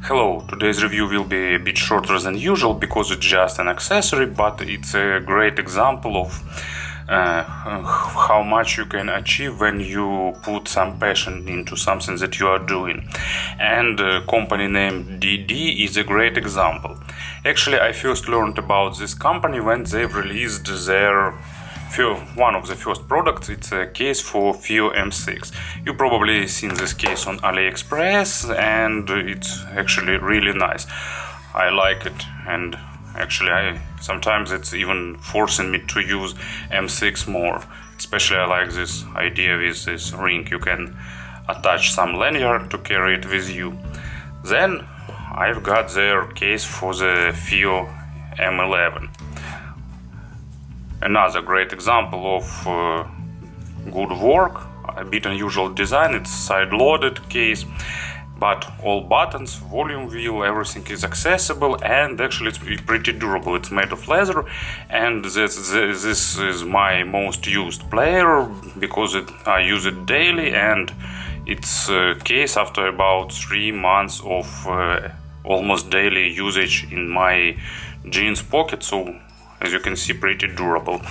Hello, today's review will be a bit shorter than usual because it's just an accessory, but it's a great example of how much you can achieve when you put some passion into something that you are doing. And the company name DD is a great example. Actually, I first learned about this company when they released their one of the first products. It's a case for FIO M6. You probably seen this case on AliExpress, and it's actually really nice. I like it, and actually sometimes it's even forcing me to use M6 more. Especially I like this idea with this ring. You can attach some lanyard to carry it with you. Then I've got their case for the FIO M11. Another great example of good work, a bit unusual design. It's side-loaded case, but all buttons, volume wheel, everything is accessible, and actually it's pretty durable. It's made of leather, and this is my most used player because I use it daily, and it's a case after about 3 months of almost daily usage in my jeans pocket, so as you can see, pretty durable.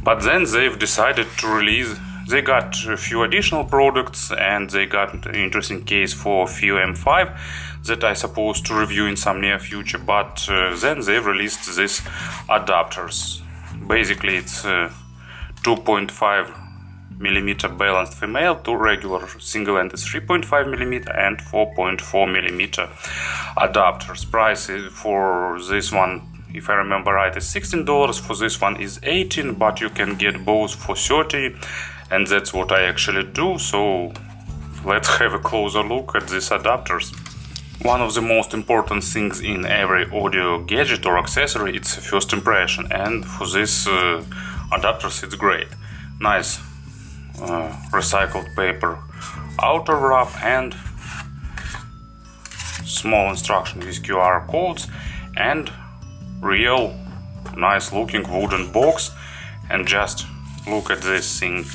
But then they've decided to release, they got a few additional products, and they got an interesting case for FIO M5 that I supposed to review in some near future, but then they've released these adapters. Basically it's 2.5mm balanced female to regular single-ended 3.5mm and 4.4mm adapters. Price for this one, if I remember right, is $16. For this one is $18, but you can get both for $30, and that's what I actually do. So let's have a closer look at these adapters. One of the most important things in every audio gadget or accessory, it's first impression, and for this adapters it's great. Nice recycled paper outer wrap and small instruction with QR codes, and real nice looking wooden box. And just look at this thing,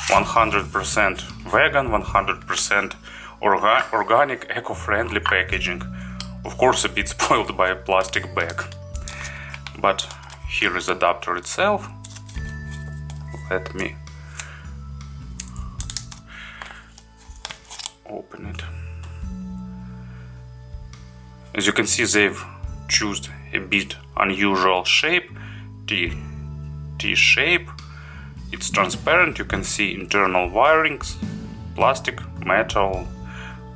100% vegan, 100% organic, eco-friendly packaging. Of course a bit spoiled by a plastic bag, but here is the adapter itself. Let me open it. As you can see, they've choose a bit unusual shape, T shape. It's transparent, you can see internal wirings, plastic, metal,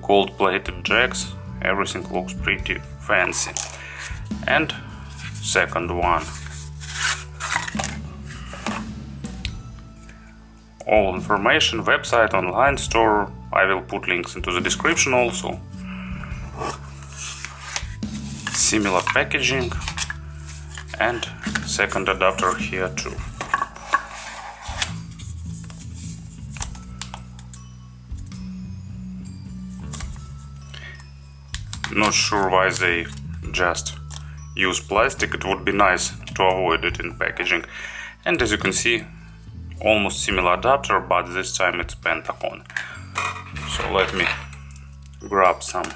gold plated jacks, everything looks pretty fancy. And second one, all information, website, online store, I will put links into the description also. Similar packaging, and second adapter here too. Not sure why they just use plastic. It would be nice to avoid it in packaging. And as you can see, almost similar adapter, but this time it's Pentagon. So let me grab some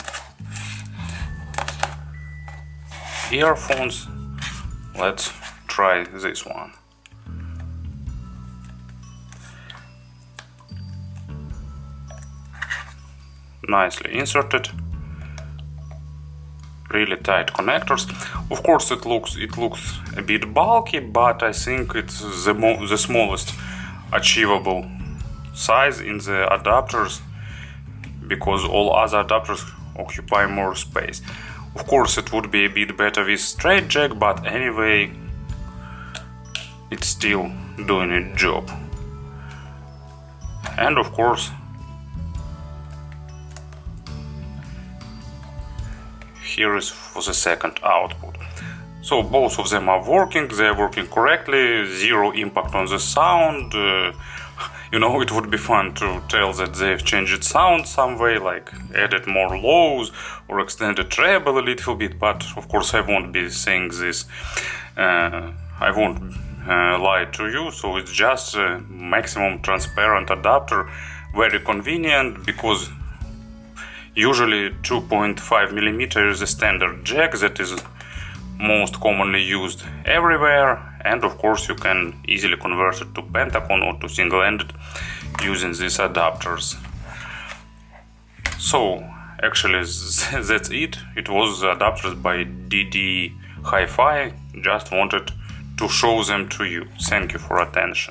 earphones. Let's try this one. Nicely inserted, really tight connectors. Of course it looks a bit bulky, but I think it's the smallest achievable size in the adapters, because all other adapters occupy more space. Of course it would be a bit better with straight jack, but anyway it's still doing its job. And of course here is for the second output. So both of them are working, they are working correctly, zero impact on the sound. You know, it would be fun to tell that they've changed sound some way, like added more lows or extended treble a little bit, but of course I won't be saying this. I won't lie to you, so it's just a maximum transparent adapter, very convenient, because Usually 2.5mm is a standard jack that is most commonly used everywhere, and of course you can easily convert it to pentagon or to single-ended using these adapters. So actually that's it. It was adapters by DD HiFi. Just wanted to show them to you. Thank you for attention.